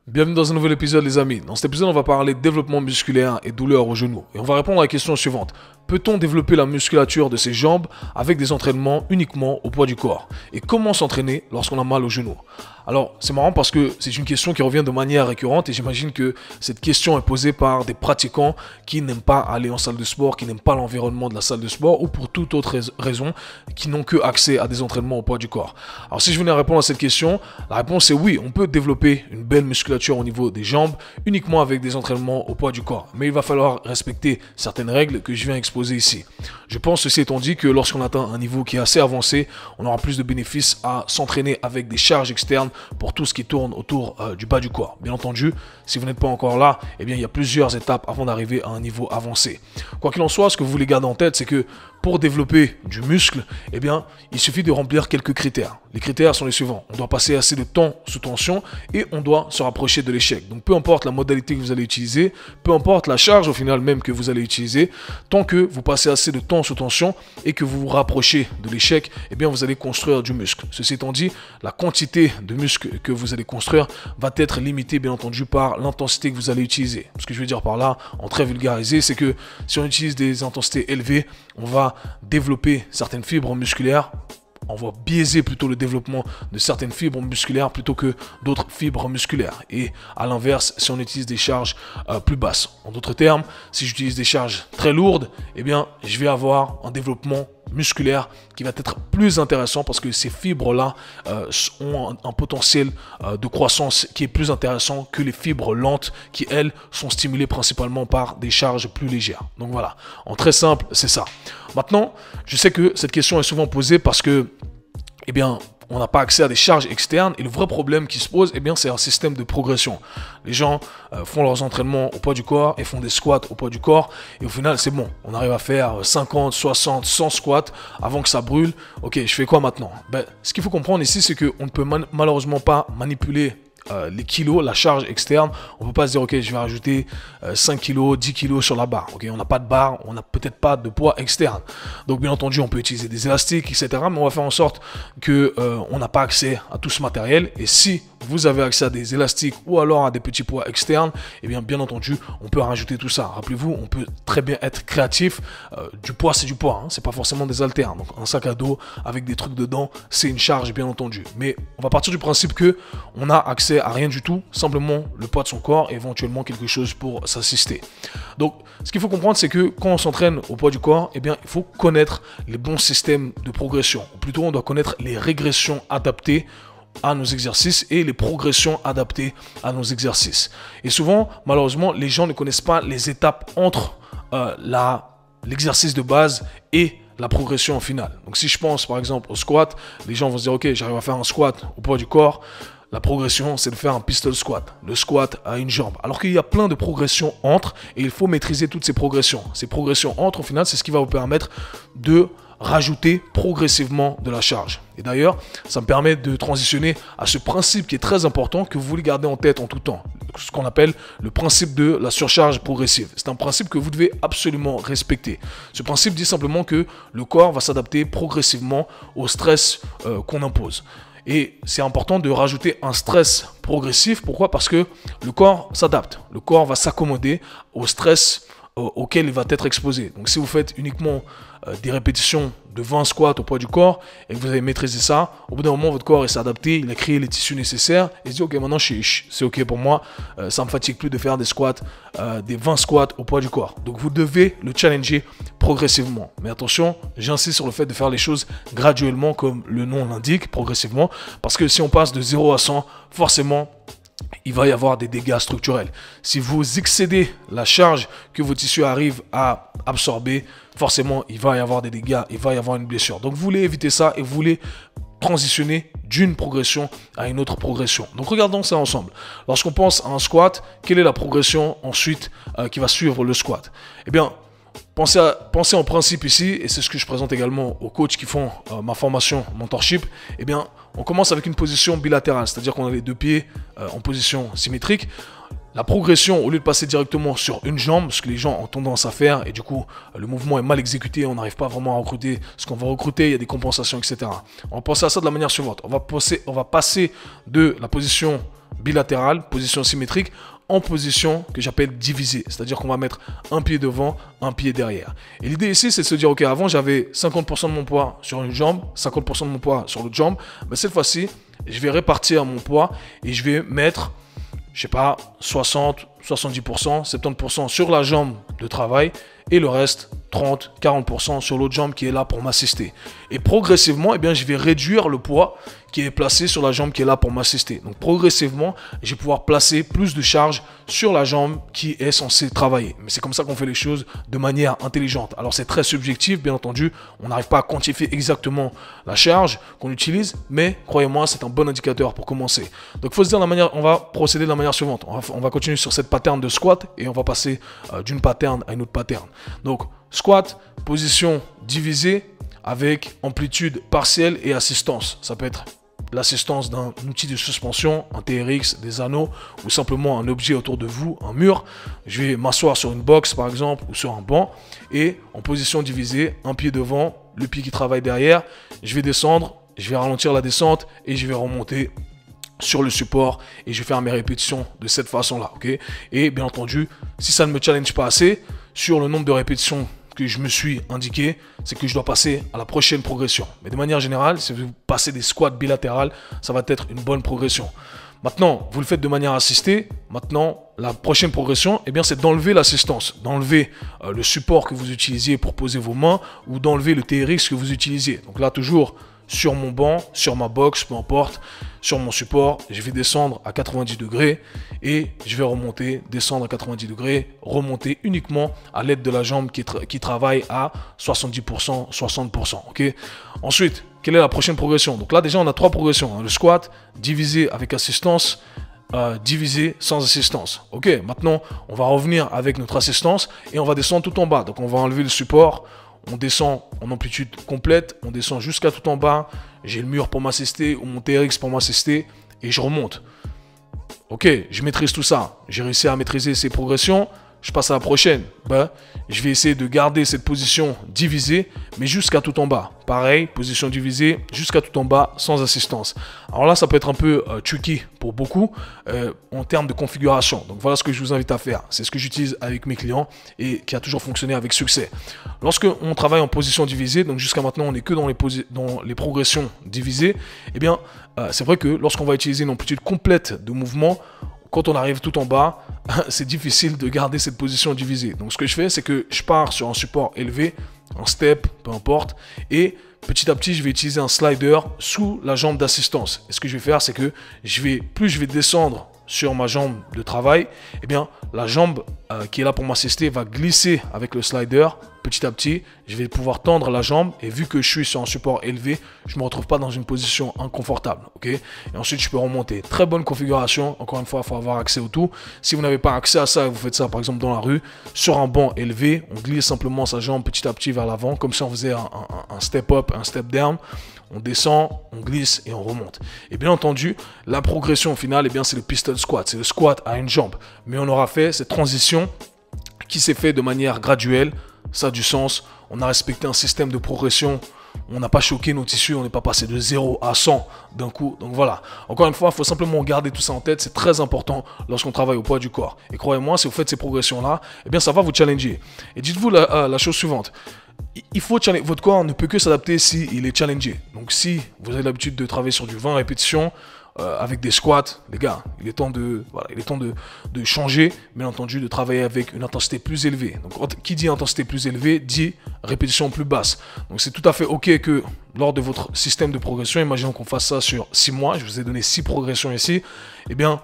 Bienvenue dans un nouvel épisode les amis. Dans cet épisode on va parler de développement musculaire et douleur au genou. Et on va répondre à la question suivante. Peut-on développer la musculature de ses jambes avec des entraînements uniquement au poids du corps? Et comment s'entraîner lorsqu'on a mal au genou? Alors c'est marrant parce que c'est une question qui revient de manière récurrente et j'imagine que cette question est posée par des pratiquants qui n'aiment pas aller en salle de sport, qui n'aiment pas l'environnement de la salle de sport ou pour toute autre raison, qui n'ont que accès à des entraînements au poids du corps. Alors si je venais à répondre à cette question, la réponse est oui, on peut développer une belle musculature au niveau des jambes uniquement avec des entraînements au poids du corps. Mais il va falloir respecter certaines règles que je viens exposer ici. Je pense, ceci étant dit, que lorsqu'on atteint un niveau qui est assez avancé, on aura plus de bénéfices à s'entraîner avec des charges externes pour tout ce qui tourne autour du bas du corps. Bien entendu, si vous n'êtes pas encore là, eh bien, il y a plusieurs étapes avant d'arriver à un niveau avancé. Quoi qu'il en soit, ce que vous voulez garder en tête, c'est que pour développer du muscle, eh bien, il suffit de remplir quelques critères. Les critères sont les suivants. On doit passer assez de temps sous tension et on doit se rapprocher de l'échec. Donc, peu importe la modalité que vous allez utiliser, peu importe la charge au final même que vous allez utiliser, tant que vous passez assez de temps sous tension et que vous vous rapprochez de l'échec, eh bien, vous allez construire du muscle. Ceci étant dit, la quantité de muscle que vous allez construire va être limitée, bien entendu, par l'intensité que vous allez utiliser. Ce que je veux dire par là, en très vulgarisé, c'est que si on utilise des intensités élevées, on va développer certaines fibres musculaires. On va biaiser plutôt le développement de certaines fibres musculaires plutôt que d'autres fibres musculaires. Et à l'inverse, si on utilise des charges plus basses. En d'autres termes, si j'utilise des charges très lourdes, eh bien, je vais avoir un développement musculaire qui va être plus intéressant parce que ces fibres-là ont un potentiel de croissance qui est plus intéressant que les fibres lentes qui, elles, sont stimulées principalement par des charges plus légères. Donc voilà, en très simple, c'est ça. Maintenant, je sais que cette question est souvent posée parce que, eh bien, on n'a pas accès à des charges externes et le vrai problème qui se pose, eh bien, c'est un système de progression. Les gens font leurs entraînements au poids du corps et font des squats au poids du corps et au final, c'est bon. On arrive à faire 50, 60, 100 squats avant que ça brûle. Ok, je fais quoi maintenant? Ce qu'il faut comprendre ici, c'est qu'on ne peut malheureusement pas manipuler les kilos, la charge externe. On ne peut pas se dire ok, je vais rajouter 5 kilos, 10 kilos sur la barre. Ok, on n'a pas de barre, on n'a peut-être pas de poids externe. Donc bien entendu, on peut utiliser des élastiques, etc. Mais on va faire en sorte que on n'a pas accès à tout ce matériel. Et si vous avez accès à des élastiques ou alors à des petits poids externes, et bien entendu, on peut rajouter tout ça. Rappelez-vous, on peut très bien être créatif. Du poids, c'est du poids, hein. C'est pas forcément des haltères. Donc un sac à dos avec des trucs dedans, c'est une charge, bien entendu. Mais on va partir du principe que on a accès à rien du tout, simplement le poids de son corps et éventuellement quelque chose pour s'assister. Donc, ce qu'il faut comprendre, c'est que quand on s'entraîne au poids du corps, eh bien, il faut connaître les bons systèmes de progression. Ou plutôt, on doit connaître les régressions adaptées à nos exercices et les progressions adaptées à nos exercices. Et souvent, malheureusement, les gens ne connaissent pas les étapes entre l'exercice de base et la progression finale. Donc, si je pense par exemple au squat, les gens vont se dire ok, j'arrive à faire un squat au poids du corps. La progression, c'est de faire un pistol squat, le squat à une jambe. Alors qu'il y a plein de progressions entre et il faut maîtriser toutes ces progressions. Ces progressions entre, au final, c'est ce qui va vous permettre de rajouter progressivement de la charge. Et d'ailleurs, ça me permet de transitionner à ce principe qui est très important que vous voulez garder en tête en tout temps. Ce qu'on appelle le principe de la surcharge progressive. C'est un principe que vous devez absolument respecter. Ce principe dit simplement que le corps va s'adapter progressivement au stress qu'on impose. Et c'est important de rajouter un stress progressif. Pourquoi? Parce que le corps s'adapte. Le corps va s'accommoder au stress auquel il va être exposé. Donc si vous faites uniquement des répétitions de 20 squats au poids du corps et que vous avez maîtrisé ça, au bout d'un moment votre corps s'est adapté, il a créé les tissus nécessaires et il se dit ok, maintenant c'est ok pour moi, ça me fatigue plus de faire des squats, des 20 squats au poids du corps. Donc vous devez le challenger progressivement. Mais attention, j'insiste sur le fait de faire les choses graduellement comme le nom l'indique, progressivement, parce que si on passe de 0 à 100, forcément il va y avoir des dégâts structurels. Si vous excédez la charge que vos tissus arrivent à absorber, forcément, il va y avoir des dégâts, il va y avoir une blessure. Donc, vous voulez éviter ça et vous voulez transitionner d'une progression à une autre progression. Donc, regardons ça ensemble. Lorsqu'on pense à un squat, quelle est la progression ensuite qui va suivre le squat? Eh bien, pensez en principe ici, et c'est ce que je présente également aux coachs qui font ma formation mentorship, eh bien, on commence avec une position bilatérale, c'est-à-dire qu'on a les deux pieds en position symétrique. La progression, au lieu de passer directement sur une jambe, ce que les gens ont tendance à faire, et du coup, le mouvement est mal exécuté, on n'arrive pas vraiment à recruter ce qu'on va recruter, il y a des compensations, etc. On va penser à ça de la manière suivante. On va passer de la position bilatérale, position symétrique, en position que j'appelle divisée. C'est-à-dire qu'on va mettre un pied devant, un pied derrière. Et l'idée ici, c'est de se dire, ok, avant j'avais 50% de mon poids sur une jambe, 50% de mon poids sur l'autre jambe. Mais cette fois-ci, je vais répartir mon poids et je vais mettre, je sais pas, 60, 70%, 70% sur la jambe de travail et le reste, 30, 40% sur l'autre jambe qui est là pour m'assister. Et progressivement, eh bien, je vais réduire le poids qui est placé sur la jambe qui est là pour m'assister. Donc progressivement, je vais pouvoir placer plus de charge sur la jambe qui est censée travailler. Mais c'est comme ça qu'on fait les choses de manière intelligente. Alors c'est très subjectif, bien entendu. On n'arrive pas à quantifier exactement la charge qu'on utilise, mais croyez-moi, c'est un bon indicateur pour commencer. Donc il faut se dire la manière, on va procéder de la manière suivante. On va continuer sur cette pattern de squat et on va passer d'une pattern à une autre pattern. Donc squat, position divisée avec amplitude partielle et assistance. Ça peut être l'assistance d'un outil de suspension, un TRX, des anneaux ou simplement un objet autour de vous, un mur. Je vais m'asseoir sur une box par exemple ou sur un banc et en position divisée, un pied devant, le pied qui travaille derrière. Je vais descendre, je vais ralentir la descente et je vais remonter sur le support et je vais faire mes répétitions de cette façon-là, ok? Et bien entendu, si ça ne me challenge pas assez sur le nombre de répétitions que je me suis indiqué, c'est que je dois passer à la prochaine progression. Mais de manière générale, si vous passez des squats bilatérales, ça va être une bonne progression. Maintenant, vous le faites de manière assistée. Maintenant, la prochaine progression, eh bien, c'est d'enlever l'assistance, d'enlever le support que vous utilisiez pour poser vos mains ou d'enlever le TRX que vous utilisiez. Donc là, toujours sur mon banc, sur ma box, peu importe, sur mon support, je vais descendre à 90 degrés et je vais remonter, descendre à 90 degrés, remonter uniquement à l'aide de la jambe qui travaille à 70%, 60%. Ok. Ensuite, quelle est la prochaine progression? Donc là, déjà, on a trois progressions, hein. Le squat, divisé avec assistance, divisé sans assistance. Ok, maintenant, on va revenir avec notre assistance et on va descendre tout en bas. Donc, on va enlever le support. On descend en amplitude complète, on descend jusqu'à tout en bas. J'ai le mur pour m'assister ou mon TRX pour m'assister et je remonte. Ok, je maîtrise tout ça. J'ai réussi à maîtriser ces progressions. Je passe à la prochaine. Je vais essayer de garder cette position divisée, mais jusqu'à tout en bas. Pareil, position divisée, jusqu'à tout en bas, sans assistance. Alors là, ça peut être un peu tricky pour beaucoup en termes de configuration. Donc voilà ce que je vous invite à faire. C'est ce que j'utilise avec mes clients et qui a toujours fonctionné avec succès. Lorsque on travaille en position divisée, donc jusqu'à maintenant, on n'est que dans les progressions divisées, eh bien, c'est vrai que lorsqu'on va utiliser une amplitude complète de mouvement, quand on arrive tout en bas, c'est difficile de garder cette position divisée. Donc ce que je fais, c'est que je pars sur un support élevé, un step, peu importe, et petit à petit, je vais utiliser un slider sous la jambe d'assistance. Et ce que je vais faire, c'est que plus je vais descendre sur ma jambe de travail, eh bien, la jambe qui est là pour m'assister va glisser avec le slider. Petit à petit, je vais pouvoir tendre la jambe et vu que je suis sur un support élevé, je ne me retrouve pas dans une position inconfortable. Ok. Et ensuite, je peux remonter. Très bonne configuration. Encore une fois, il faut avoir accès au tout. Si vous n'avez pas accès à ça et vous faites ça par exemple dans la rue, sur un banc élevé, on glisse simplement sa jambe petit à petit vers l'avant, comme si on faisait un step up, un step down. On descend, on glisse et on remonte. Et bien entendu, la progression finale, eh bien, c'est le pistol squat. C'est le squat à une jambe. Mais on aura fait cette transition qui s'est fait de manière graduelle. Ça a du sens. On a respecté un système de progression. On n'a pas choqué nos tissus. On n'est pas passé de 0 à 100 d'un coup. Donc voilà. Encore une fois, il faut simplement garder tout ça en tête. C'est très important lorsqu'on travaille au poids du corps. Et croyez-moi, si vous faites ces progressions-là, eh bien, ça va vous challenger. Et dites-vous la chose suivante. Il faut votre corps ne peut que s'adapter s'il est challengé. Donc si vous avez l'habitude de travailler sur du 20 répétitions avec des squats, les gars, il est temps de changer, bien entendu, de travailler avec une intensité plus élevée. Donc qui dit intensité plus élevée dit répétition plus basse. Donc c'est tout à fait ok que lors de votre système de progression, imaginons qu'on fasse ça sur 6 mois, je vous ai donné 6 progressions ici, eh bien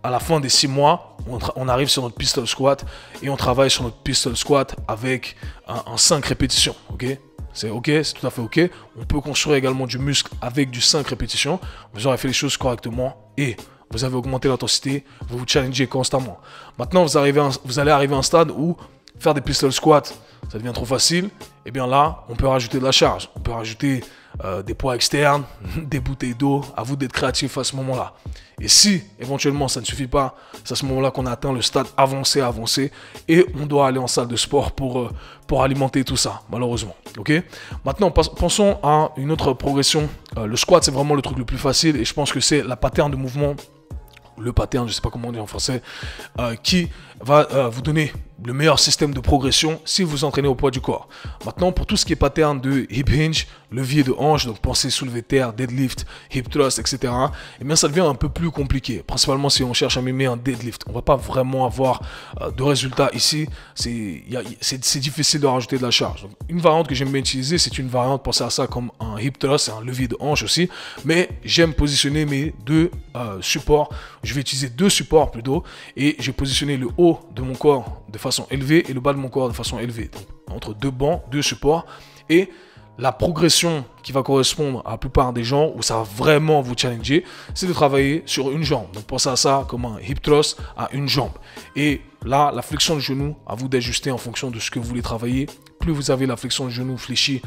à la fin des 6 mois, on arrive sur notre pistol squat et on travaille sur notre pistol squat avec un 5 répétitions. Ok, c'est ok, c'est tout à fait ok. On peut construire également du muscle avec du 5 répétitions. Vous aurez fait les choses correctement et vous avez augmenté l'intensité, vous vous challengez constamment. Maintenant, vous allez arriver à un stade où faire des pistol squats, ça devient trop facile. Et bien là, on peut rajouter de la charge. On peut rajouter des poids externes, des bouteilles d'eau. À vous d'être créatif à ce moment-là. Et si éventuellement ça ne suffit pas, c'est à ce moment-là qu'on a atteint le stade avancé et on doit aller en salle de sport pour alimenter tout ça, malheureusement. Ok. Maintenant, pensons à une autre progression. Le squat, c'est vraiment le truc le plus facile et je pense que c'est la pattern de mouvement le pattern, je ne sais pas comment on dit en français, qui va vous donner le meilleur système de progression si vous entraînez au poids du corps. Maintenant, pour tout ce qui est pattern de hip hinge, levier de hanche, donc pensez soulever terre, deadlift, hip thrust, etc., eh bien ça devient un peu plus compliqué. Principalement si on cherche à mimer un deadlift. On ne va pas vraiment avoir de résultats ici. C'est difficile de rajouter de la charge. Donc, une variante que j'aime bien utiliser, c'est une variante, pensez à ça comme un hip thrust, c'est un levier de hanche aussi. Mais j'aime positionner mes deux supports. Je vais utiliser deux supports plutôt. Et je vais positionner le haut de mon corps de façon élevée et le bas de mon corps de façon élevée. Donc, entre deux bancs, deux supports. Et la progression qui va correspondre à la plupart des gens où ça va vraiment vous challenger, c'est de travailler sur une jambe. Donc pensez à ça comme un hip thrust à une jambe. Et là, la flexion de genou, à vous d'ajuster en fonction de ce que vous voulez travailler. Plus vous avez la flexion de genou fléchie,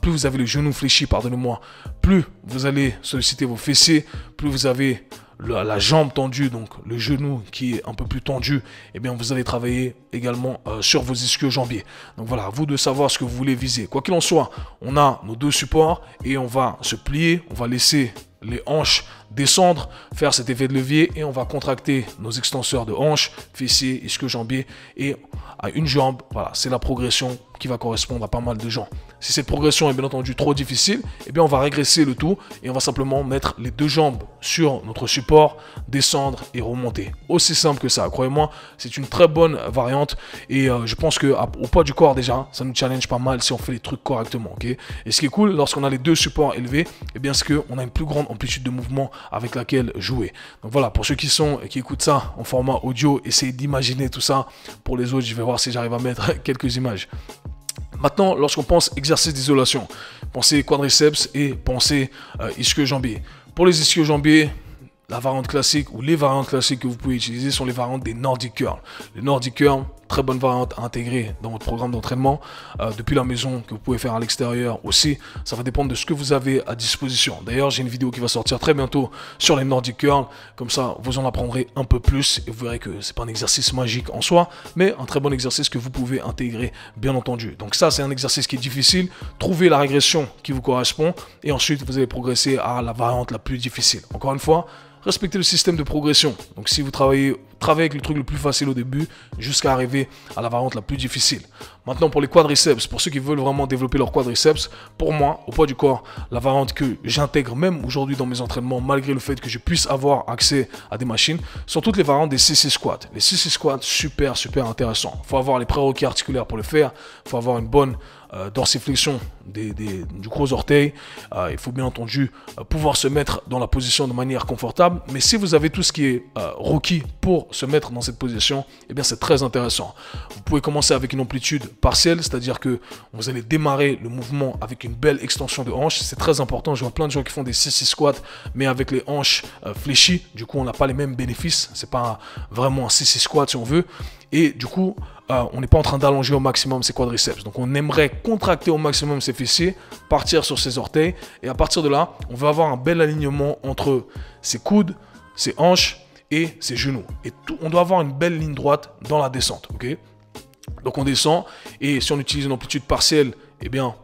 plus vous avez le genou fléchi, pardonnez-moi, plus vous allez solliciter vos fessiers, plus vous avez la jambe tendue, donc le genou qui est un peu plus tendu, eh bien vous allez travailler également sur vos ischio-jambiers. Donc voilà, à vous de savoir ce que vous voulez viser. Quoi qu'il en soit, on a nos deux supports et on va se plier, on va laisser les hanches descendre, faire cet effet de levier et on va contracter nos extenseurs de hanches, fessiers, ischio-jambiers et à une jambe. Voilà, c'est la progression qui va correspondre à pas mal de gens. Si cette progression est bien entendu trop difficile, eh bien on va régresser le tout et on va simplement mettre les deux jambes sur notre support, descendre et remonter. Aussi simple que ça. Croyez-moi, c'est une très bonne variante et je pense que au poids du corps déjà, ça nous challenge pas mal si on fait les trucs correctement. Ok. Et ce qui est cool lorsqu'on a les deux supports élevés, eh bien c'est qu'on a une plus grande amplitude de mouvement avec laquelle jouer. Donc voilà, pour ceux qui écoutent ça en format audio, essayez d'imaginer tout ça. Pour les autres, je vais voir si j'arrive à mettre quelques images. Maintenant, lorsqu'on pense exercice d'isolation, pensez quadriceps et pensez ischio-jambiers. Pour les ischio-jambiers, la variante classique ou les variantes classiques que vous pouvez utiliser sont les variantes des Nordic Curl. Les Nordic Curl, très bonne variante à intégrer dans votre programme d'entraînement depuis la maison, que vous pouvez faire à l'extérieur aussi. Ça va dépendre de ce que vous avez à disposition. D'ailleurs, j'ai une vidéo qui va sortir très bientôt sur les Nordic Curl. Comme ça, vous en apprendrez un peu plus et vous verrez que c'est pas un exercice magique en soi, mais un très bon exercice que vous pouvez intégrer, bien entendu. Donc ça, c'est un exercice qui est difficile. Trouvez la régression qui vous correspond et ensuite, vous allez progresser à la variante la plus difficile. Encore une fois, respectez le système de progression. Donc si vous travaillez avec le truc le plus facile au début jusqu'à arriver à la variante la plus difficile. Maintenant pour les quadriceps, pour ceux qui veulent vraiment développer leur quadriceps, pour moi, au poids du corps, la variante que j'intègre même aujourd'hui dans mes entraînements, malgré le fait que je puisse avoir accès à des machines, sont toutes les variantes des CC squats. Les CC squats, super intéressant. Il faut avoir les prérequis articulaires pour le faire, il faut avoir une bonne dorsiflexion du gros orteil. Il faut bien entendu pouvoir se mettre dans la position de manière confortable. Mais si vous avez tout ce qui est requis pour se mettre dans cette position, eh bien c'est très intéressant. Vous pouvez commencer avec une amplitude partielle, c'est-à-dire que vous allez démarrer le mouvement avec une belle extension de hanche. C'est très important. Je vois plein de gens qui font des CC squats, mais avec les hanches fléchies. Du coup, on n'a pas les mêmes bénéfices. C'est pas vraiment un CC squat si on veut. Et du coup, on n'est pas en train d'allonger au maximum ses quadriceps. Donc on aimerait contracter au maximum ses fessiers, partir sur ses orteils. Et à partir de là, on va avoir un bel alignement entre ses coudes, ses hanches et ses genoux. Et tout, on doit avoir une belle ligne droite dans la descente. Okay. Donc on descend et si on utilise une amplitude partielle, eh bien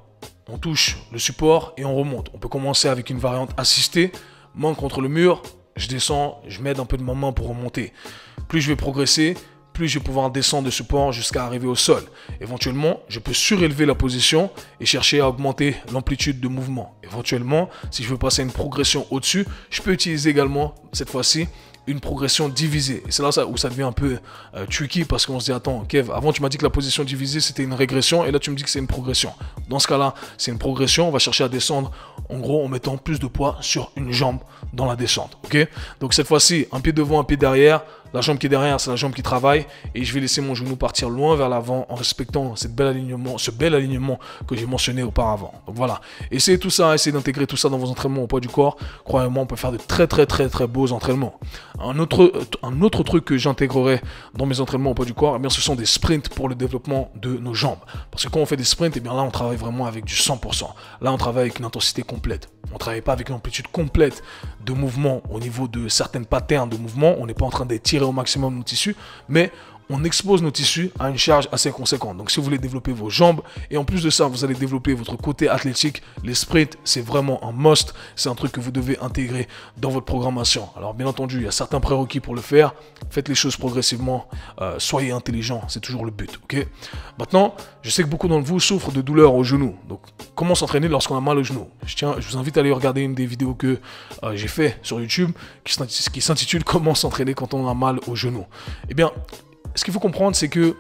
on touche le support et on remonte. On peut commencer avec une variante assistée, main contre le mur, je descends, je m'aide un peu de ma main pour remonter. Plus je vais progresser, plus je vais pouvoir descendre de support jusqu'à arriver au sol. Éventuellement, je peux surélever la position et chercher à augmenter l'amplitude de mouvement. Éventuellement, si je veux passer à une progression au-dessus, je peux utiliser également, cette fois-ci, une progression divisée. Et c'est là où ça devient un peu tricky parce qu'on se dit, attends, Kev, avant tu m'as dit que la position divisée c'était une régression et là tu me dis que c'est une progression. Dans ce cas-là, c'est une progression. On va chercher à descendre, en gros, en mettant plus de poids sur une jambe dans la descente. Ok. Donc cette fois-ci, un pied devant, un pied derrière. La jambe qui est derrière, c'est la jambe qui travaille et je vais laisser mon genou partir loin vers l'avant en respectant ce bel alignement que j'ai mentionné auparavant. Donc voilà, essayez tout ça, essayez d'intégrer tout ça dans vos entraînements au poids du corps. Croyez-moi, on peut faire de très beaux entraînements. Un autre truc que j'intégrerai dans mes entraînements au poids du corps, eh bien, ce sont des sprints pour le développement de nos jambes. Parce que quand on fait des sprints, eh bien là, on travaille vraiment avec du 100%. Là, on travaille avec une intensité complète. On ne travaille pas avec une amplitude complète de mouvement au niveau de certaines patterns de mouvement. On n'est pas en train d'étirer au maximum nos tissus, mais on expose nos tissus à une charge assez conséquente. Donc si vous voulez développer vos jambes, et en plus de ça, vous allez développer votre côté athlétique, les sprints, c'est vraiment un must. C'est un truc que vous devez intégrer dans votre programmation. Alors bien entendu, il y a certains prérequis pour le faire. Faites les choses progressivement. Soyez intelligent, c'est toujours le but. Ok. Maintenant, je sais que beaucoup d'entre vous souffrent de douleurs au genou. Donc comment s'entraîner lorsqu'on a mal au genou? Je vous invite à aller regarder une des vidéos que j'ai fait sur YouTube qui s'intitule Comment s'entraîner quand on a mal au genou. Eh bien, ce qu'il faut comprendre, c'est que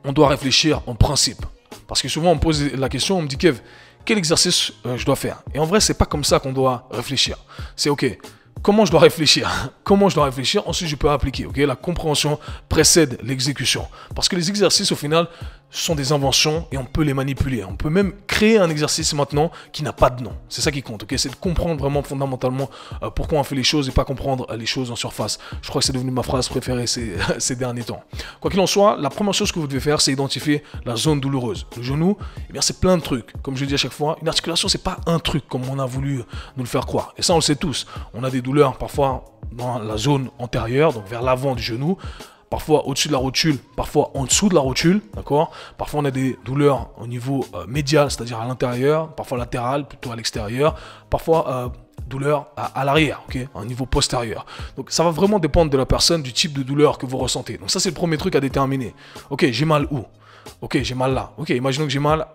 on doit réfléchir en principe. Parce que souvent, on me pose la question, on me dit, Kev, quel exercice je dois faire? Et en vrai, c'est pas comme ça qu'on doit réfléchir. C'est OK. Comment je dois réfléchir? Comment je dois réfléchir? Ensuite, je peux appliquer. Ok, la compréhension précède l'exécution. Parce que les exercices, au final, sont des inventions et on peut les manipuler. On peut même créer un exercice maintenant qui n'a pas de nom. C'est ça qui compte. Ok, c'est de comprendre vraiment fondamentalement pourquoi on fait les choses et pas comprendre les choses en surface. Je crois que c'est devenu ma phrase préférée ces derniers temps. Quoi qu'il en soit, la première chose que vous devez faire, c'est identifier la zone douloureuse. Le genou, eh bien, c'est plein de trucs. Comme je le dis à chaque fois, une articulation, c'est pas un truc comme on a voulu nous le faire croire. Et ça, on le sait tous. On a des douleurs parfois dans la zone antérieure, donc vers l'avant du genou, parfois au-dessus de la rotule, parfois en dessous de la rotule, d'accord? Parfois on a des douleurs au niveau médial, c'est-à-dire à l'intérieur, parfois latéral, plutôt à l'extérieur, parfois douleur à l'arrière, ok, à un niveau postérieur. Donc ça va vraiment dépendre de la personne, du type de douleur que vous ressentez. Donc ça c'est le premier truc à déterminer. Ok, j'ai mal où? Ok, j'ai mal là. Ok, imaginons que j'ai mal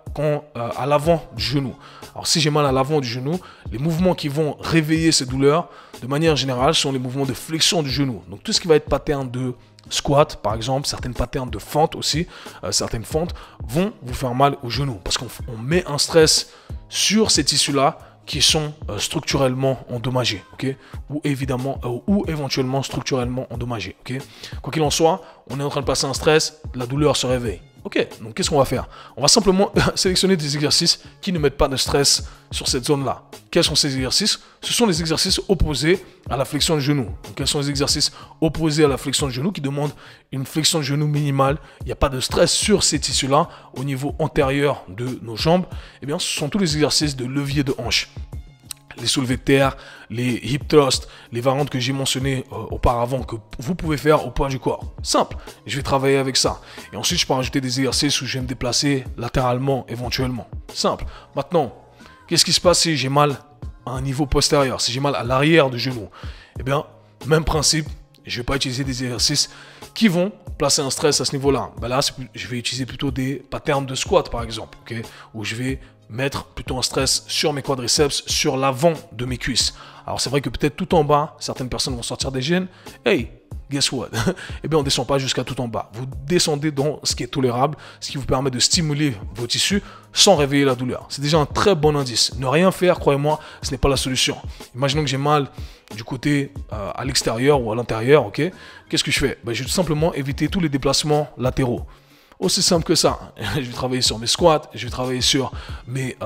à l'avant du genou. Alors si j'ai mal à l'avant du genou, les mouvements qui vont réveiller ces douleurs, de manière générale, sont les mouvements de flexion du genou. Donc tout ce qui va être pattern de squat, par exemple, certaines patterns de fente aussi, certaines fentes vont vous faire mal au genou. Parce qu'on met un stress sur ces tissus-là qui sont structurellement endommagés, ok, ou évidemment ou éventuellement structurellement endommagés, ok. Quoi qu'il en soit, on est en train de passer un stress, la douleur se réveille. Ok, donc qu'est-ce qu'on va faire? On va simplement sélectionner des exercices qui ne mettent pas de stress sur cette zone-là. Quels sont ces exercices? Ce sont les exercices opposés à la flexion du genou. Donc, quels sont les exercices opposés à la flexion du genou qui demandent une flexion du genou minimale? Il n'y a pas de stress sur ces tissus-là au niveau antérieur de nos jambes. Eh bien, ce sont tous les exercices de levier de hanche. Les soulevés de terre, les hip thrusts, les variantes que j'ai mentionnées auparavant que vous pouvez faire au poids du corps. Simple. Je vais travailler avec ça. Et ensuite, je peux rajouter des exercices où je vais me déplacer latéralement éventuellement. Simple. Maintenant, qu'est-ce qui se passe si j'ai mal à un niveau postérieur, si j'ai mal à l'arrière du genou? Eh bien, même principe. Je ne vais pas utiliser des exercices qui vont placer un stress à ce niveau-là. Ben là, je vais utiliser plutôt des patterns de squat, par exemple, okay, où je vais mettre plutôt un stress sur mes quadriceps, sur l'avant de mes cuisses. Alors, c'est vrai que peut-être tout en bas, certaines personnes vont sortir des gènes. Hey, guess what? Eh bien, on ne descend pas jusqu'à tout en bas. Vous descendez dans ce qui est tolérable, ce qui vous permet de stimuler vos tissus sans réveiller la douleur. C'est déjà un très bon indice. Ne rien faire, croyez-moi, ce n'est pas la solution. Imaginons que j'ai mal du côté à l'extérieur ou à l'intérieur, ok? Qu'est-ce que je fais? Ben, je vais tout simplement éviter tous les déplacements latéraux. Aussi simple que ça. Je vais travailler sur mes squats, je vais travailler sur mes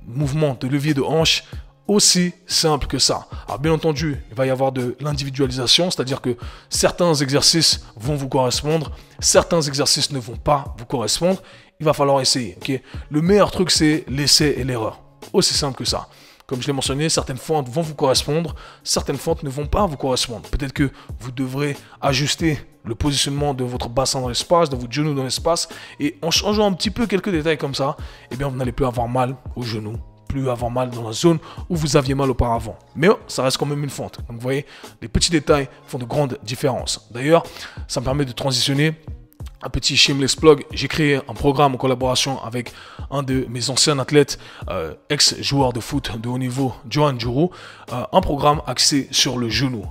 mouvements de levier de hanche. Aussi simple que ça. Alors bien entendu, il va y avoir de l'individualisation, c'est-à-dire que certains exercices vont vous correspondre, certains exercices ne vont pas vous correspondre. Il va falloir essayer. Okay? Le meilleur truc, c'est l'essai et l'erreur. Aussi simple que ça. Comme je l'ai mentionné, certaines fentes vont vous correspondre, certaines fentes ne vont pas vous correspondre. Peut-être que vous devrez ajuster le positionnement de votre bassin dans l'espace, de votre genou dans l'espace, et en changeant un petit peu quelques détails comme ça, eh bien vous n'allez plus avoir mal au genou, plus avoir mal dans la zone où vous aviez mal auparavant. Mais ça reste quand même une fente. Donc vous voyez, les petits détails font de grandes différences. D'ailleurs, ça me permet de transitionner. Un petit shameless plug, j'ai créé un programme en collaboration avec un de mes anciens athlètes, ex-joueur de foot de haut niveau, Johan Djourou, un programme axé sur le genou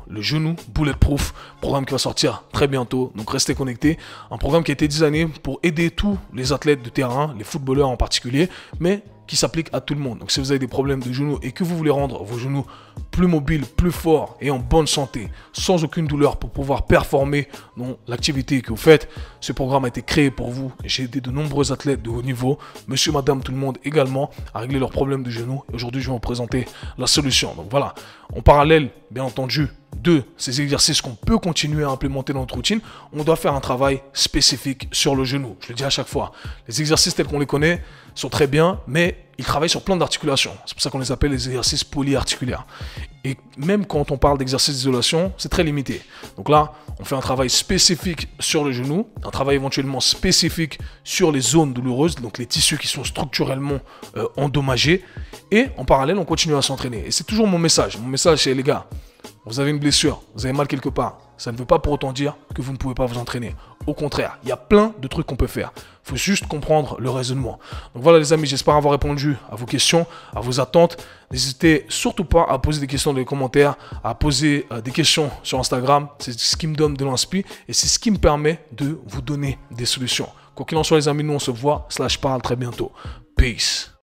bulletproof, programme qui va sortir très bientôt, donc restez connectés. Un programme qui a été designé pour aider tous les athlètes de terrain, les footballeurs en particulier, mais qui s'applique à tout le monde. Donc si vous avez des problèmes de genoux et que vous voulez rendre vos genoux plus mobiles, plus forts et en bonne santé, sans aucune douleur pour pouvoir performer dans l'activité que vous faites, ce programme a été créé pour vous. J'ai aidé de nombreux athlètes de haut niveau, monsieur, madame, tout le monde également, à régler leurs problèmes de genoux. Et aujourd'hui, je vais vous présenter la solution. Donc voilà, en parallèle, bien entendu, de ces exercices qu'on peut continuer à implémenter dans notre routine, on doit faire un travail spécifique sur le genou. Je le dis à chaque fois. Les exercices tels qu'on les connaît sont très bien, mais ils travaillent sur plein d'articulations. C'est pour ça qu'on les appelle les exercices polyarticulaires. Et même quand on parle d'exercices d'isolation, c'est très limité. Donc là, on fait un travail spécifique sur le genou, un travail éventuellement spécifique sur les zones douloureuses, donc les tissus qui sont structurellement endommagés. Et en parallèle, on continue à s'entraîner. Et c'est toujours mon message. Mon message, c'est les gars, vous avez une blessure, vous avez mal quelque part. Ça ne veut pas pour autant dire que vous ne pouvez pas vous entraîner. Au contraire, il y a plein de trucs qu'on peut faire. Il faut juste comprendre le raisonnement. Donc voilà les amis, j'espère avoir répondu à vos questions, à vos attentes. N'hésitez surtout pas à poser des questions dans les commentaires, à poser des questions sur Instagram. C'est ce qui me donne de l'inspi et c'est ce qui me permet de vous donner des solutions. Quoi qu'il en soit les amis, nous on se voit, /parle très bientôt. Peace.